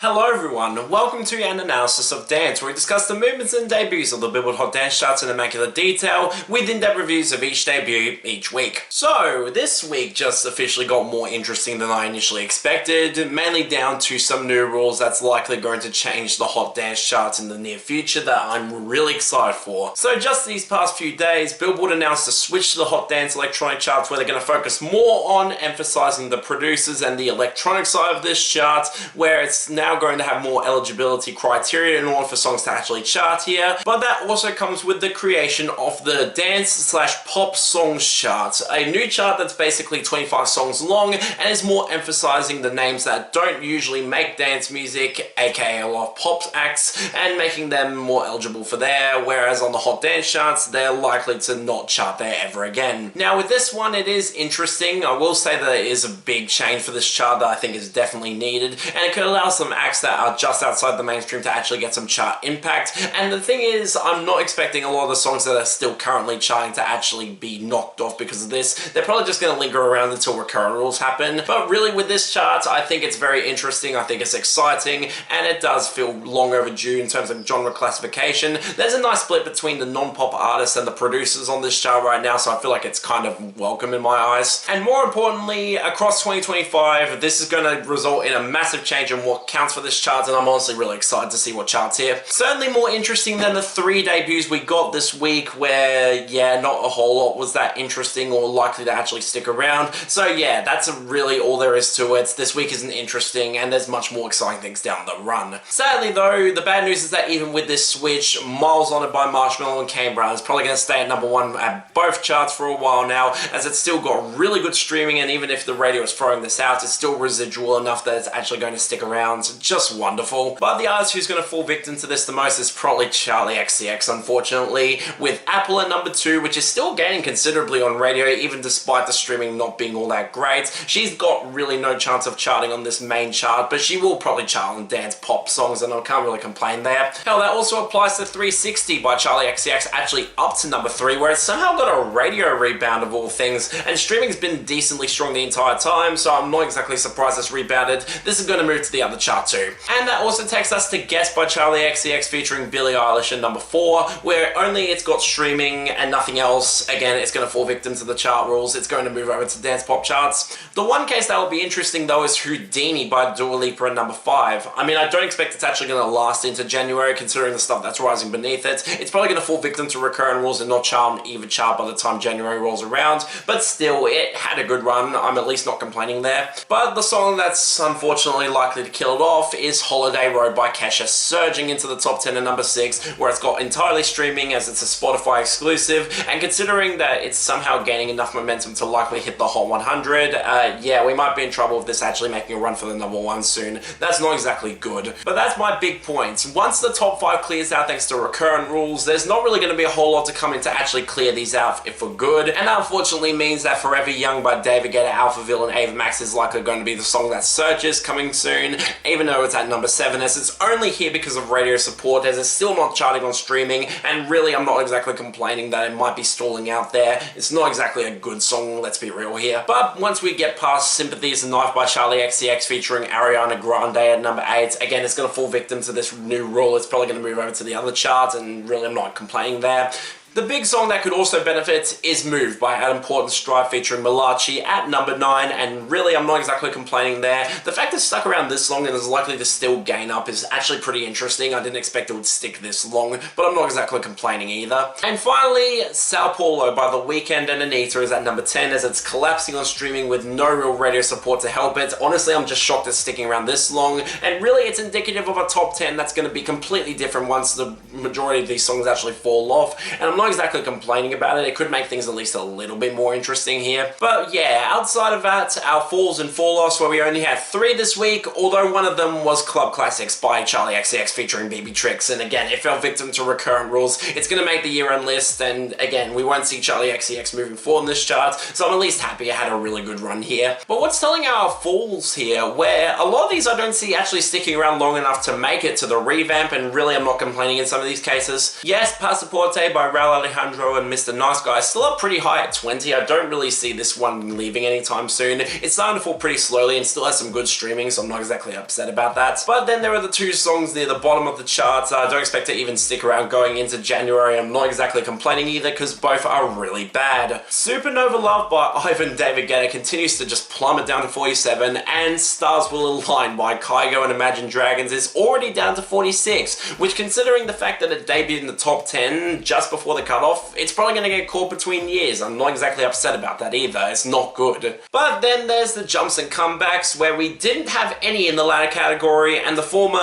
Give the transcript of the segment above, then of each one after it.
Hello everyone, welcome to an analysis of dance where we discuss the movements and debuts of the Billboard Hot Dance charts in immaculate detail with in-depth reviews of each debut each week. So, this week just officially got more interesting than I initially expected, mainly down to some new rules that's likely going to change the Hot Dance charts in the near future that I'm really excited for. So just these past few days, Billboard announced a switch to the Hot Dance electronic charts where they're going to focus more on emphasizing the producers and the electronic side of this chart, where it's now going to have more eligibility criteria in order for songs to actually chart here, but that also comes with the creation of the dance/pop songs chart, a new chart that's basically 25 songs long and is more emphasizing the names that don't usually make dance music, aka a lot of pop acts, and making them more eligible for there, whereas on the Hot Dance charts they're likely to not chart there ever again. Now with this one it is interesting. I will say that it is a big change for this chart that I think is definitely needed, and it could allow some acts that are just outside the mainstream to actually get some chart impact. And the thing is, I'm not expecting a lot of the songs that are still currently charting to actually be knocked off because of this. They're probably just going to linger around until recurrent rules happen. But really with this chart, I think it's very interesting, I think it's exciting, and it does feel long overdue in terms of genre classification. There's a nice split between the non-pop artists and the producers on this chart right now, so I feel like it's kind of welcome in my eyes. And more importantly, across 2025, this is going to result in a massive change in what counts for this chart, and I'm honestly really excited to see what charts here. Certainly more interesting than the 3 debuts we got this week, where, yeah, not a whole lot was that interesting or likely to actually stick around. So yeah, that's really all there is to it. This week isn't interesting, and there's much more exciting things down the run. Sadly though, the bad news is that even with this switch, Miles on It by Marshmello and Kane Brown is probably going to stay at #1 at both charts for a while now, as it's still got really good streaming, and even if the radio is throwing this out, it's still residual enough that it's actually going to stick around. Just wonderful. But the artist who's going to fall victim to this the most is probably CHRYSTAL, unfortunately, with Apple at #2, which is still gaining considerably on radio, even despite the streaming not being all that great. She's got really no chance of charting on this main chart, but she will probably chart on dance pop songs, and I can't really complain there. Hell, that also applies to 360 by CHRYSTAL, actually up to #3, where it's somehow got a radio rebound of all things, and streaming's been decently strong the entire time, so I'm not exactly surprised it's rebounded. This is going to move to the other chart too. And that also takes us to Guess by CHRYSTAL featuring Billie Eilish at #4, where only it's got streaming and nothing else. Again, it's going to fall victim to the chart rules. It's going to move over to dance pop charts. The one case that will be interesting though is Houdini by Dua Lipa at #5. I mean, I don't expect it's actually going to last into January considering the stuff that's rising beneath it. It's probably going to fall victim to recurrent rules and not chart on either chart by the time January rolls around, but still, it had a good run. I'm at least not complaining there. But the song that's unfortunately likely to kill it off is Holiday Road by Kesha, surging into the top 10 at #6, where it's got entirely streaming as it's a Spotify exclusive, and considering that it's somehow gaining enough momentum to likely hit the Hot 100, yeah, we might be in trouble with this actually making a run for the #1 soon. That's not exactly good. But that's my big point. Once the top 5 clears out thanks to recurrent rules, there's not really going to be a whole lot to come in to actually clear these out for good, and that unfortunately means that Forever Young by David Guetta, Alphaville, and Ava Max is likely going to be the song that surges coming soon, even though it's at #7, as it's only here because of radio support, as it's still not charting on streaming, and really I'm not exactly complaining that it might be stalling out there. It's not exactly a good song, let's be real here. But once we get past Sympathy is a Knife by CHRYSTAL featuring Ariana Grande at #8, again it's going to fall victim to this new rule. It's probably going to move over to the other charts, and really I'm not complaining there. The big song that could also benefit is Move by Adam Port and Stripe featuring Malachi at #9, and really I'm not exactly complaining there. The fact it's stuck around this long and is likely to still gain up is actually pretty interesting. I didn't expect it would stick this long, but I'm not exactly complaining either. And finally, Sao Paulo by The Weeknd and Anita is at #10, as it's collapsing on streaming with no real radio support to help it. Honestly, I'm just shocked it's sticking around this long, and really it's indicative of a top 10 that's going to be completely different once the majority of these songs actually fall off, and I'm not exactly complaining about it. It could make things at least a little bit more interesting here. But yeah, outside of that, our falls and fall-offs, where we only had 3 this week, although one of them was Club Classics by CHRYSTAL featuring BB Tricks, and again, it fell victim to recurrent rules. It's going to make the year-end list, and again, we won't see CHRYSTAL moving forward in this chart, so I'm at least happy I had a really good run here. But what's telling our falls here, where a lot of these I don't see actually sticking around long enough to make it to the revamp, and really I'm not complaining in some of these cases. Yes, Passaporte by Rally Rafael Alejandro and Mr. Nice Guy still up pretty high at 20. I don't really see this one leaving anytime soon. It's starting to fall pretty slowly and still has some good streaming, so I'm not exactly upset about that. But then there are the two songs near the bottom of the charts. I don't expect to even stick around going into January. I'm not exactly complaining either because both are really bad. Supernova Love by Ivan David Guetta continues to just plummet down to 47, and Stars Will Align by Kygo and Imagine Dragons is already down to 46, which, considering the fact that it debuted in the top 10 just before the cutoff, it's probably going to get caught between years. I'm not exactly upset about that either. It's not good. But then there's the jumps and comebacks where we didn't have any in the latter category, and the former,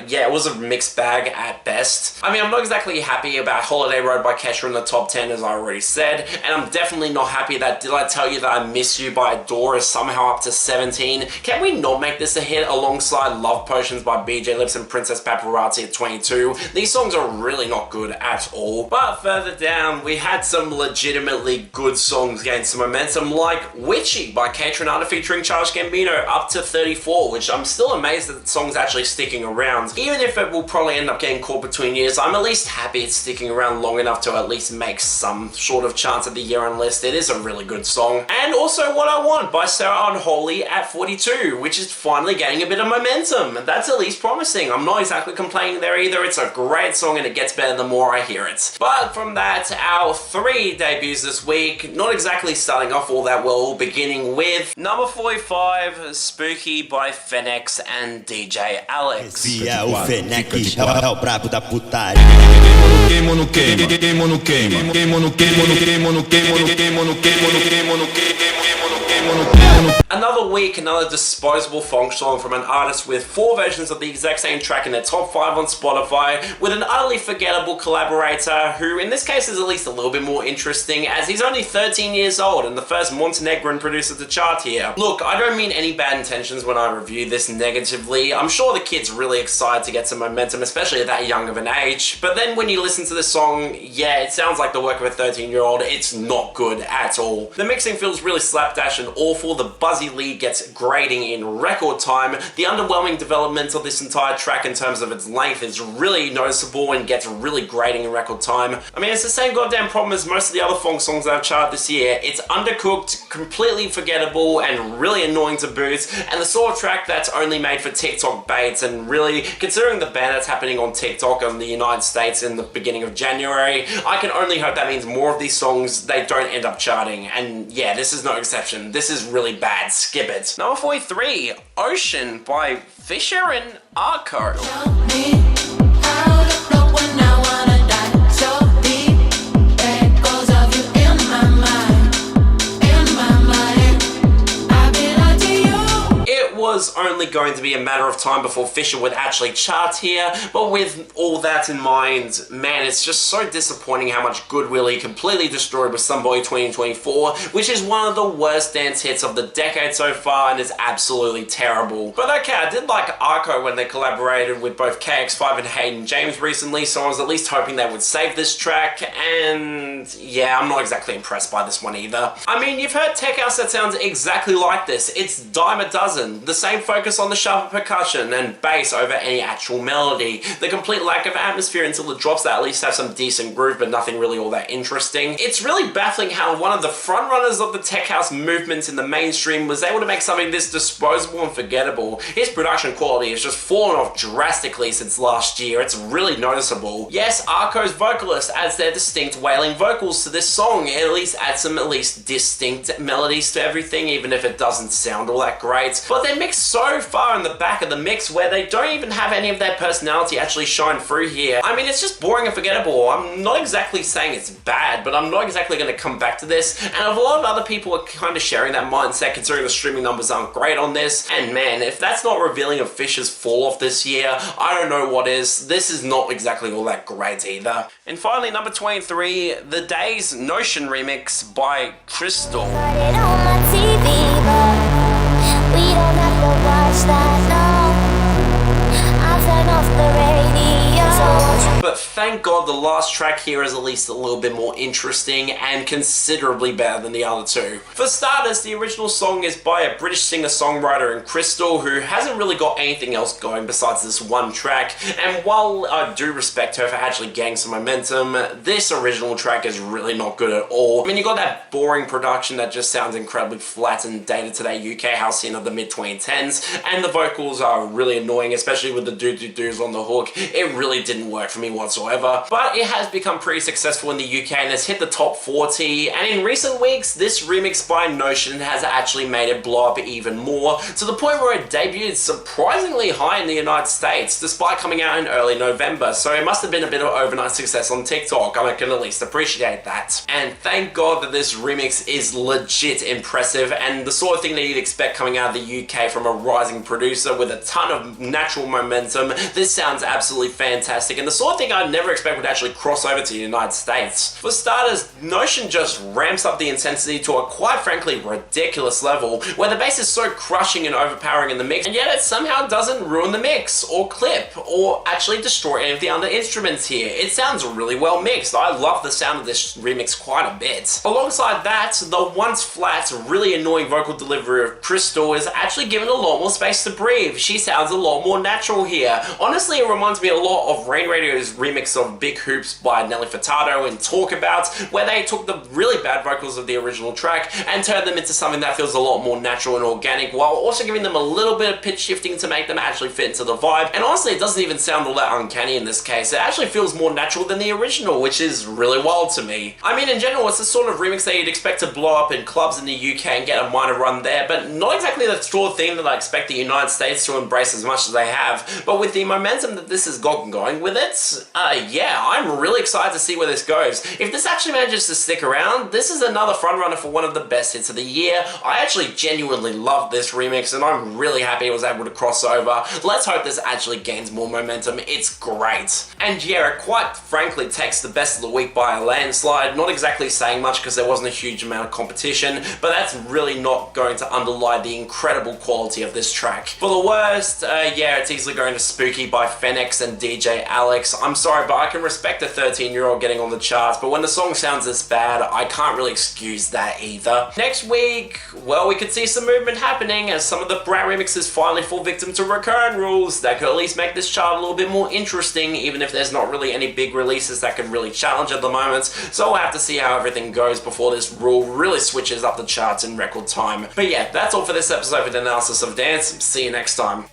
yeah, it was a mixed bag at best. I mean, I'm not exactly happy about Holiday Road by Kesha in the top 10, as I already said, and I'm definitely not happy that Did I Tell You That I Miss You by Adore is somehow up to 17. Can we not make this a hit alongside Love Potions by BJ Lips and Princess Paparazzi at 22? These songs are really not good at all. But further down, we had some legitimately good songs gain some momentum, like Witchy by Kaytranada featuring Charles Gambino, up to 34, which I'm still amazed that the song's actually sticking around. Even if it will probably end up getting caught between years, I'm at least happy it's sticking around long enough to at least make some sort of chance at the year-end list. It is a really good song. And also What I Want by Sarah Unholy at 42, which is finally getting a bit of momentum. That's at least promising. I'm not exactly complaining there either. It's a great song and it gets better the more I hear it. But from that, our 3 debuts this week, not exactly starting off all that well, beginning with number 45, Spooky by fennecxx and DJ Alex. Esse é o fennecxx, é o brabo da putaria. Queimo no queima, queimo no queima, queimo no queimo no queimo no queimo no queimo no queimo no queimo no queimo no queimo. Another week, another disposable funk song from an artist with 4 versions of the exact same track in their top 5 on Spotify, with an utterly forgettable collaborator who in this case is at least a little bit more interesting, as he's only 13 years old and the first Montenegrin producer to chart here. Look, I don't mean any bad intentions when I review this negatively. I'm sure the kid's really excited to get some momentum, especially at that young of an age, but then when you listen to the song, yeah, it sounds like the work of a 13-year-old. It's not good at all. The mixing feels really slapdash and awful. The buzzy lead gets grading in record time. The underwhelming development of this entire track in terms of its length is really noticeable and gets really grating in record time. I mean, it's the same goddamn problem as most of the other funk songs that I've charted this year. It's undercooked, completely forgettable, and really annoying to boot, and the sort of track that's only made for TikTok baits, and really, considering the ban that's happening on TikTok in the United States in the beginning of January, I can only hope that means more of these songs, they don't end up charting, and yeah, this is no exception. This is really bad. Skip it. Number 43, Ocean by Fisher and AAoD. Was only going to be a matter of time before Fisher would actually chart here, but with all that in mind, man, it's just so disappointing how much goodwill he completely destroyed with Somebody 2024, which is one of the worst dance hits of the decade so far and is absolutely terrible. But okay, I did like AAoD when they collaborated with both KX5 and Hayden James recently, so I was at least hoping they would save this track, and yeah, I'm not exactly impressed by this one either. I mean, you've heard tech house that sounds exactly like this. It's dime a dozen. The same focus on the sharper percussion and bass over any actual melody. The complete lack of atmosphere until the drops that at least have some decent groove but nothing really all that interesting. It's really baffling how one of the frontrunners of the tech house movement in the mainstream was able to make something this disposable and forgettable. His production quality has just fallen off drastically since last year. It's really noticeable. Yes, AAoD's vocalist adds their distinct wailing vocals to this song. It at least adds some distinct melodies to everything, even if it doesn't sound all that great. But they're mixed so far in the back of the mix where they don't even have any of their personality actually shine through here. I mean, it's just boring and forgettable. I'm not exactly saying it's bad, but I'm not exactly going to come back to this. And a lot of other people are kind of sharing that mindset, considering the streaming numbers aren't great on this. And man, if that's not revealing of Fisher's fall off this year, I don't know what is. This is not exactly all that great either. And finally, number 23, The Days Notion remix by CHRYSTAL. We don't have to watch that, no. I'll turn off the radio. But thank God the last track here is at least a little bit more interesting and considerably better than the other two. For starters, the original song is by a British singer-songwriter in CHRYSTAL who hasn't really got anything else going besides this one track, and while I do respect her for actually getting some momentum, this original track is really not good at all. I mean, you got that boring production that just sounds incredibly flat and dated to that UK house scene of the mid-2010s, and the vocals are really annoying, especially with the do-do-do's on the hook. It really didn't work for me whatsoever, but it has become pretty successful in the UK and has hit the top 40, and in recent weeks, this remix by Notion has actually made it blow up even more, to the point where it debuted surprisingly high in the United States, despite coming out in early November, so it must have been a bit of overnight success on TikTok. I can at least appreciate that. And thank God that this remix is legit impressive, and the sort of thing that you'd expect coming out of the UK from a rising producer with a ton of natural momentum. This sounds absolutely fantastic, and the sort of thing I'd never expect would actually cross over to the United States. For starters, Notion just ramps up the intensity to a quite frankly ridiculous level, where the bass is so crushing and overpowering in the mix, and yet it somehow doesn't ruin the mix, or clip, or actually destroy any of the other instruments here. It sounds really well mixed. I love the sound of this remix quite a bit. Alongside that, the once flat, really annoying vocal delivery of CHRYSTAL is actually given a lot more space to breathe. She sounds a lot more natural here. Honestly, it reminds me a lot of Rain Radio's remix of Big Hoops by Nelly Furtado and Talk About, where they took the really bad vocals of the original track and turned them into something that feels a lot more natural and organic, while also giving them a little bit of pitch shifting to make them actually fit into the vibe. And honestly, it doesn't even sound all that uncanny in this case. It actually feels more natural than the original, which is really wild to me. I mean, in general, it's the sort of remix that you'd expect to blow up in clubs in the UK and get a minor run there, but not exactly the sort of thing that I expect the United States to embrace as much as they have. But with the momentum that this has gotten going with it, yeah, I'm really excited to see where this goes. If this actually manages to stick around, this is another frontrunner for one of the best hits of the year. I actually genuinely love this remix, and I'm really happy it was able to cross over. Let's hope this actually gains more momentum. It's great. And yeah, it quite frankly takes the best of the week by a landslide. Not exactly saying much because there wasn't a huge amount of competition, but that's really not going to underlie the incredible quality of this track. For the worst, yeah, it's easily going to Spooky by fennecxx and DJ Alex. I'm sorry, but I can respect a 13-year-old getting on the charts, but when the song sounds this bad, I can't really excuse that either. Next week, well, we could see some movement happening as some of the Brat remixes finally fall victim to recurrent rules that could at least make this chart a little bit more interesting, even if there's not really any big releases that could really challenge at the moment. So we'll have to see how everything goes before this rule really switches up the charts in record time. But yeah, that's all for this episode with Analysis of Dance. See you next time.